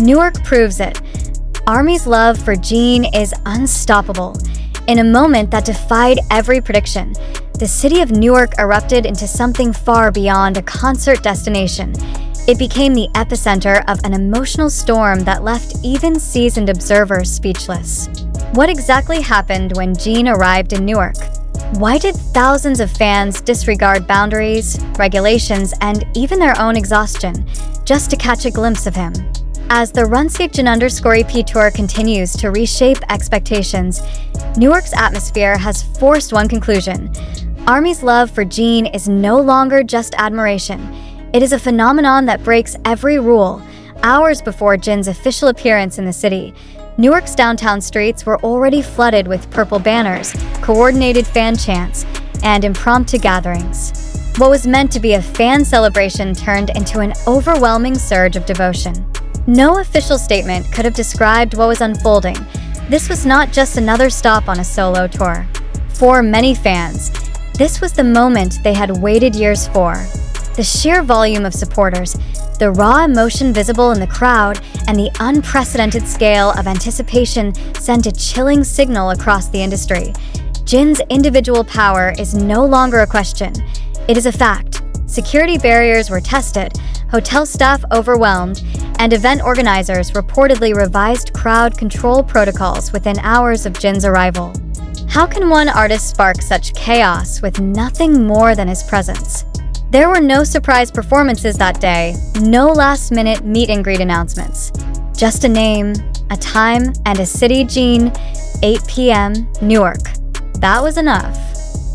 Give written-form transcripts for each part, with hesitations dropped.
Newark proves it. ARMY's love for Jin is unstoppable. In a moment that defied every prediction, the city of Newark erupted into something far beyond a concert destination. It became the epicenter of an emotional storm that left even seasoned observers speechless. What exactly happened when Jin arrived in Newark? Why did thousands of fans disregard boundaries, regulations, and even their own exhaustion just to catch a glimpse of him? As the Seokjin_EP tour continues to reshape expectations, Newark's atmosphere has forced one conclusion. ARMY's love for Jin is no longer just admiration. It is a phenomenon that breaks every rule. Hours before Jin's official appearance in the city, Newark's downtown streets were already flooded with purple banners, coordinated fan chants, and impromptu gatherings. What was meant to be a fan celebration turned into an overwhelming surge of devotion. No official statement could have described what was unfolding. This was not just another stop on a solo tour. For many fans, this was the moment they had waited years for. The sheer volume of supporters, the raw emotion visible in the crowd, and the unprecedented scale of anticipation sent a chilling signal across the industry. Jin's individual power is no longer a question. It is a fact. Security barriers were tested, hotel staff overwhelmed, and event organizers reportedly revised crowd control protocols within hours of Jin's arrival. How can one artist spark such chaos with nothing more than his presence? There were no surprise performances that day, no last-minute meet-and-greet announcements. Just a name, a time, and a city: Jin, 8 p.m., Newark. That was enough.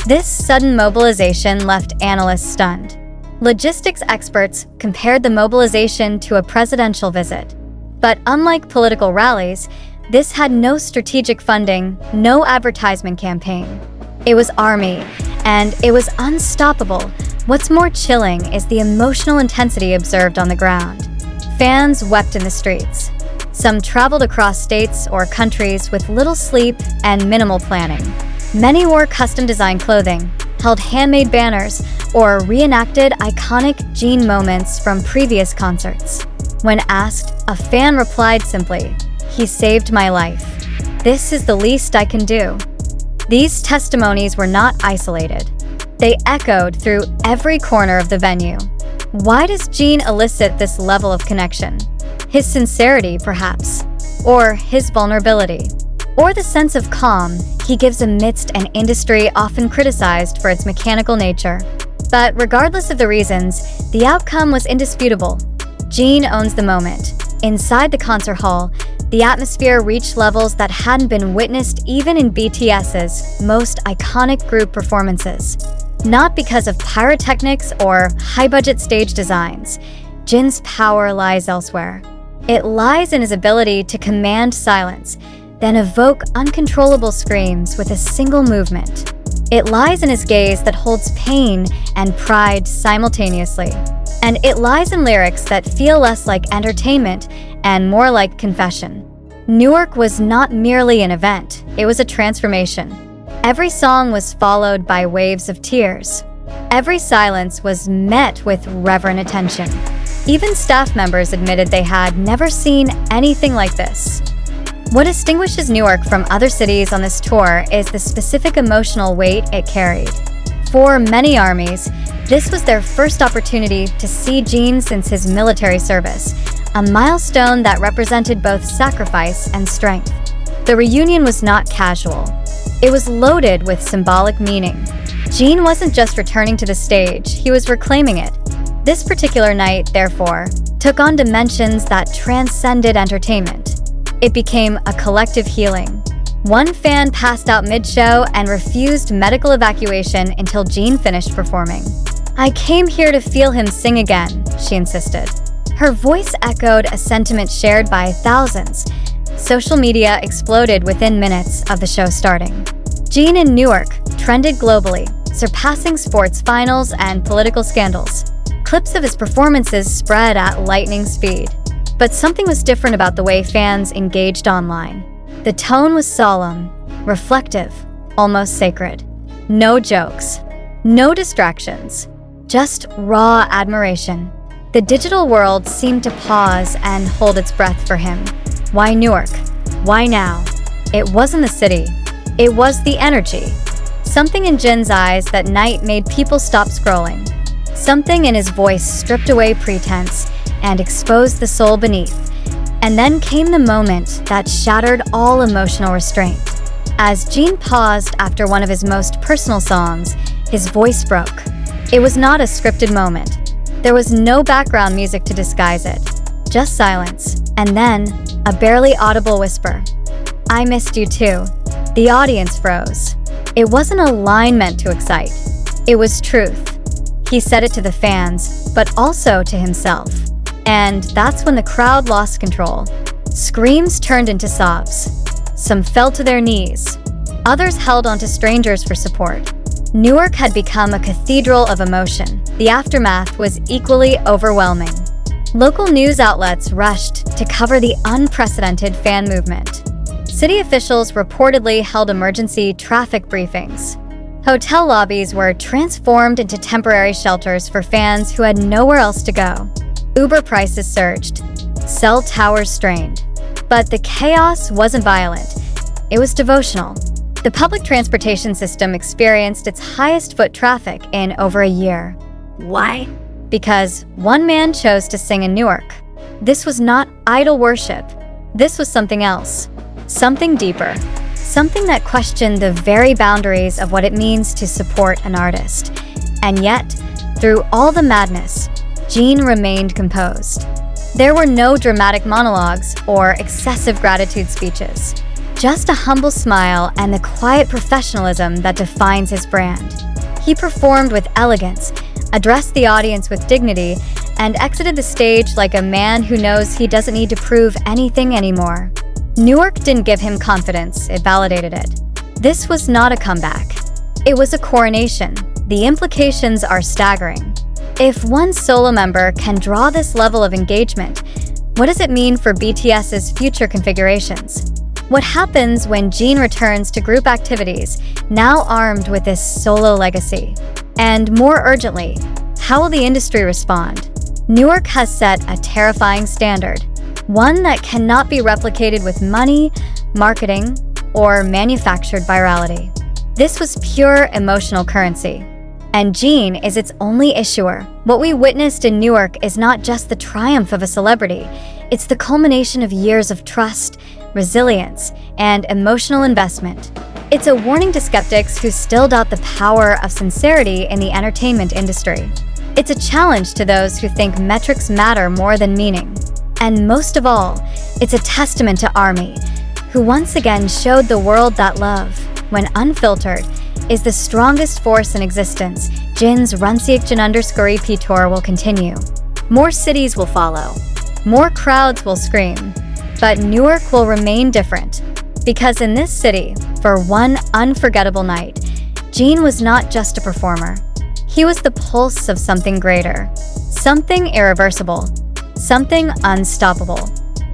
This sudden mobilization left analysts stunned. Logistics experts compared the mobilization to a presidential visit. But unlike political rallies, this had no strategic funding, no advertisement campaign. It was ARMY, and it was unstoppable. What's more chilling is the emotional intensity observed on the ground. Fans wept in the streets. Some traveled across states or countries with little sleep and minimal planning. Many wore custom-designed clothing, held handmade banners, or reenacted iconic Jin moments from previous concerts. When asked, a fan replied simply, "He saved my life. This is the least I can do." These testimonies were not isolated. They echoed through every corner of the venue. Why does Jin elicit this level of connection? His sincerity, perhaps, or his vulnerability, or the sense of calm he gives amidst an industry often criticized for its mechanical nature. But regardless of the reasons, the outcome was indisputable. Jin owns the moment. Inside the concert hall, the atmosphere reached levels that hadn't been witnessed even in BTS's most iconic group performances. Not because of pyrotechnics or high-budget stage designs. Jin's power lies elsewhere. It lies in his ability to command silence, then evoke uncontrollable screams with a single movement. It lies in his gaze that holds pain and pride simultaneously. And it lies in lyrics that feel less like entertainment and more like confession. Newark was not merely an event, it was a transformation. Every song was followed by waves of tears. Every silence was met with reverent attention. Even staff members admitted they had never seen anything like this. What distinguishes Newark from other cities on this tour is the specific emotional weight it carried. For many ARMYs, this was their first opportunity to see Jin since his military service, a milestone that represented both sacrifice and strength. The reunion was not casual. It was loaded with symbolic meaning. Jin wasn't just returning to the stage, he was reclaiming it. This particular night, therefore, took on dimensions that transcended entertainment. It became a collective healing. One fan passed out mid-show and refused medical evacuation until Jin finished performing. "I came here to feel him sing again," she insisted. Her voice echoed a sentiment shared by thousands. Social media exploded within minutes of the show starting. Jin in Newark trended globally, surpassing sports finals and political scandals. Clips of his performances spread at lightning speed. But something was different about the way fans engaged online. The tone was solemn, reflective, almost sacred. No jokes, no distractions, just raw admiration. The digital world seemed to pause and hold its breath for him. Why Newark? Why now? It wasn't the city. It was the energy. Something in Jin's eyes that night made people stop scrolling. Something in his voice stripped away pretense and exposed the soul beneath. And then came the moment that shattered all emotional restraint. As Jin paused after one of his most personal songs, his voice broke. It was not a scripted moment. There was no background music to disguise it. Just silence, and then a barely audible whisper. "I missed you too." The audience froze. It wasn't a line meant to excite. It was truth. He said it to the fans, but also to himself. And that's when the crowd lost control. Screams turned into sobs. Some fell to their knees. Others held onto strangers for support. Newark had become a cathedral of emotion. The aftermath was equally overwhelming. Local news outlets rushed to cover the unprecedented fan movement. City officials reportedly held emergency traffic briefings. Hotel lobbies were transformed into temporary shelters for fans who had nowhere else to go. Uber prices surged. Cell towers strained. But the chaos wasn't violent. It was devotional. The public transportation system experienced its highest foot traffic in over a year. Why? Because one man chose to sing in Newark. This was not idol worship. This was something else. Something deeper. Something that questioned the very boundaries of what it means to support an artist. And yet, through all the madness, Jin remained composed. There were no dramatic monologues or excessive gratitude speeches. Just a humble smile and the quiet professionalism that defines his brand. He performed with elegance, addressed the audience with dignity, and exited the stage like a man who knows he doesn't need to prove anything anymore. Newark didn't give him confidence, it validated it. This was not a comeback. It was a coronation. The implications are staggering. If one solo member can draw this level of engagement, what does it mean for BTS's future configurations? What happens when Jin returns to group activities, now armed with this solo legacy? And more urgently, how will the industry respond? Newark has set a terrifying standard, one that cannot be replicated with money, marketing, or manufactured virality. This was pure emotional currency. And Jin is its only issuer. What we witnessed in Newark is not just the triumph of a celebrity, it's the culmination of years of trust, resilience, and emotional investment. It's a warning to skeptics who still doubt the power of sincerity in the entertainment industry. It's a challenge to those who think metrics matter more than meaning. And most of all, it's a testament to ARMY, who once again showed the world that love, when unfiltered, is the strongest force in existence. Jin's Seokjin _EP tour will continue. More cities will follow. More crowds will scream. But Newark will remain different. Because in this city, for one unforgettable night, Jin was not just a performer. He was the pulse of something greater. Something irreversible. Something unstoppable.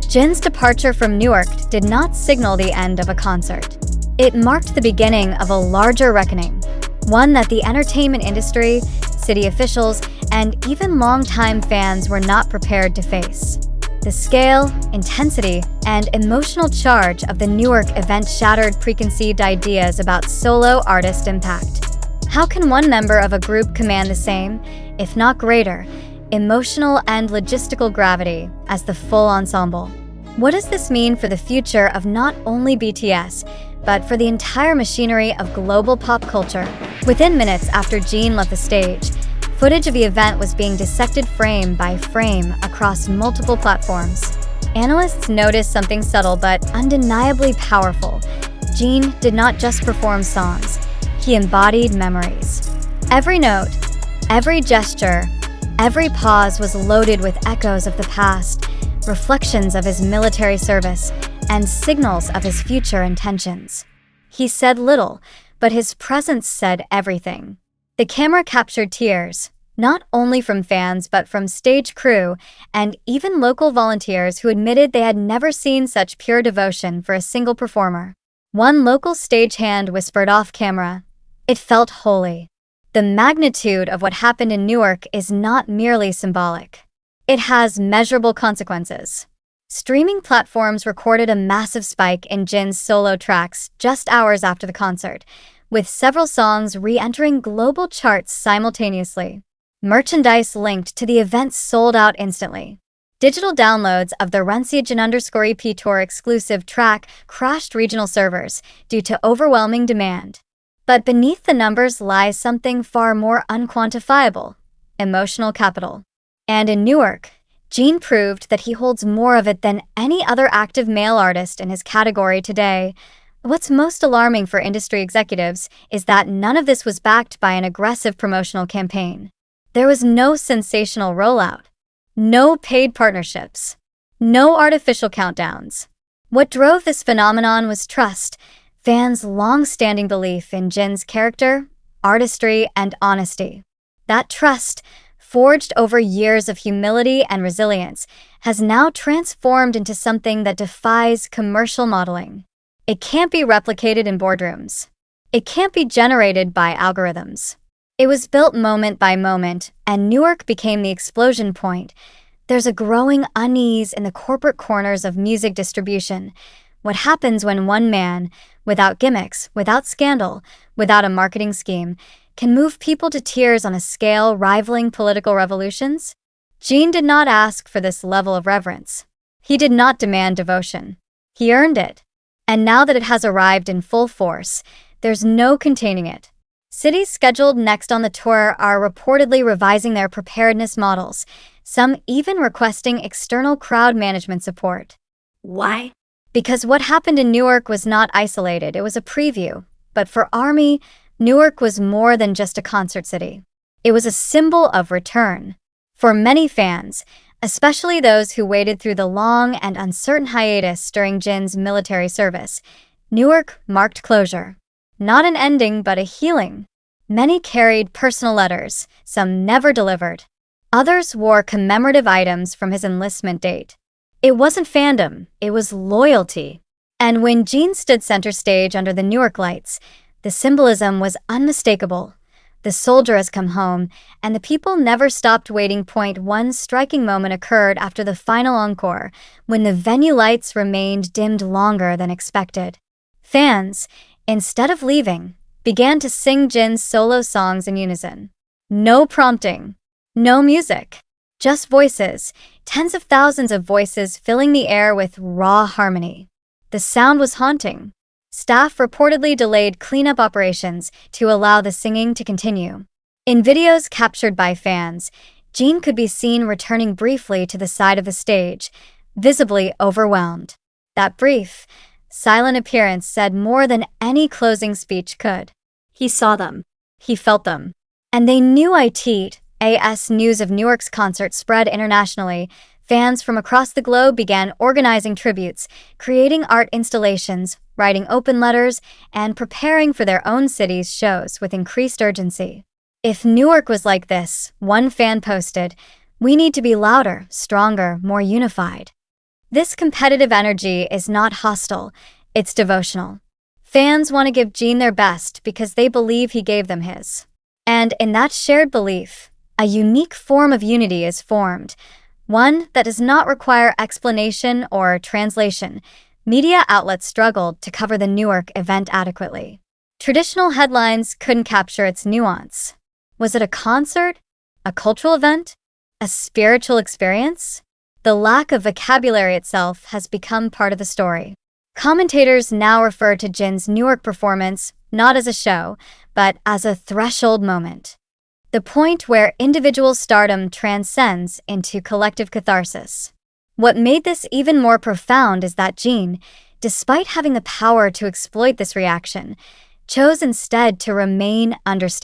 Jin's departure from Newark did not signal the end of a concert. It marked the beginning of a larger reckoning, one that the entertainment industry, city officials, and even longtime fans were not prepared to face. The scale, intensity, and emotional charge of the Newark event shattered preconceived ideas about solo artist impact. How can one member of a group command the same, if not greater, emotional and logistical gravity as the full ensemble? What does this mean for the future of not only BTS, but for the entire machinery of global pop culture? Within minutes after Jin left the stage, footage of the event was being dissected frame by frame across multiple platforms. Analysts noticed something subtle but undeniably powerful. Jin did not just perform songs, he embodied memories. Every note, every gesture, every pause was loaded with echoes of the past, reflections of his military service, and signals of his future intentions. He said little, but his presence said everything. The camera captured tears, not only from fans but from stage crew and even local volunteers who admitted they had never seen such pure devotion for a single performer. One local stagehand whispered off camera, "It felt holy." The magnitude of what happened in Newark is not merely symbolic. It has measurable consequences. Streaming platforms recorded a massive spike in Jin's solo tracks just hours after the concert, with several songs re-entering global charts simultaneously. Merchandise linked to the event sold out instantly. Digital downloads of the Seokjin_EP Tour exclusive track crashed regional servers due to overwhelming demand. But beneath the numbers lies something far more unquantifiable: emotional capital. And in Newark, Jin proved that he holds more of it than any other active male artist in his category today. What's most alarming for industry executives is that none of this was backed by an aggressive promotional campaign. There was no sensational rollout, no paid partnerships, no artificial countdowns. What drove this phenomenon was trust, fans' long-standing belief in Jin's character, artistry, and honesty. That trust, forged over years of humility and resilience, has now transformed into something that defies commercial modeling. It can't be replicated in boardrooms. It can't be generated by algorithms. It was built moment by moment, and Newark became the explosion point. There's a growing unease in the corporate corners of music distribution. What happens when one man, without gimmicks, without scandal, without a marketing scheme, can move people to tears on a scale rivaling political revolutions? Jin did not ask for this level of reverence. He did not demand devotion. He earned it. And now that it has arrived in full force, there's no containing it. Cities scheduled next on the tour are reportedly revising their preparedness models, some even requesting external crowd management support. Why? Because what happened in Newark was not isolated, it was a preview. But for ARMY, Newark was more than just a concert city. It was a symbol of return. For many fans, especially those who waited through the long and uncertain hiatus during Jin's military service, Newark marked closure. Not an ending, but a healing. Many carried personal letters, some never delivered. Others wore commemorative items from his enlistment date. It wasn't fandom, it was loyalty. And when Jin stood center stage under the Newark lights, the symbolism was unmistakable. The soldier has come home, and the people never stopped waiting. One striking moment occurred after the final encore, when the venue lights remained dimmed longer than expected. Fans, instead of leaving, began to sing Jin's solo songs in unison. No prompting, no music, just voices, tens of thousands of voices filling the air with raw harmony. The sound was haunting. Staff reportedly delayed cleanup operations to allow the singing to continue. In videos captured by fans, Jin could be seen returning briefly to the side of the stage, visibly overwhelmed. That brief, silent appearance said more than any closing speech could. He saw them. He felt them. And they knew it. As news of Newark's concert spread internationally, fans from across the globe began organizing tributes, creating art installations, writing open letters, and preparing for their own cities' shows with increased urgency. If Newark was like this, one fan posted, "We need to be louder, stronger, more unified." This competitive energy is not hostile, it's devotional. Fans want to give Jin their best because they believe he gave them his. And in that shared belief, a unique form of unity is formed, one that does not require explanation or translation. Media outlets struggled to cover the Newark event adequately. Traditional headlines couldn't capture its nuance. Was it a concert? A cultural event? A spiritual experience? The lack of vocabulary itself has become part of the story. Commentators now refer to Jin's Newark performance not as a show, but as a threshold moment. The point where individual stardom transcends into collective catharsis. What made this even more profound is that Jin, despite having the power to exploit this reaction, chose instead to remain understated.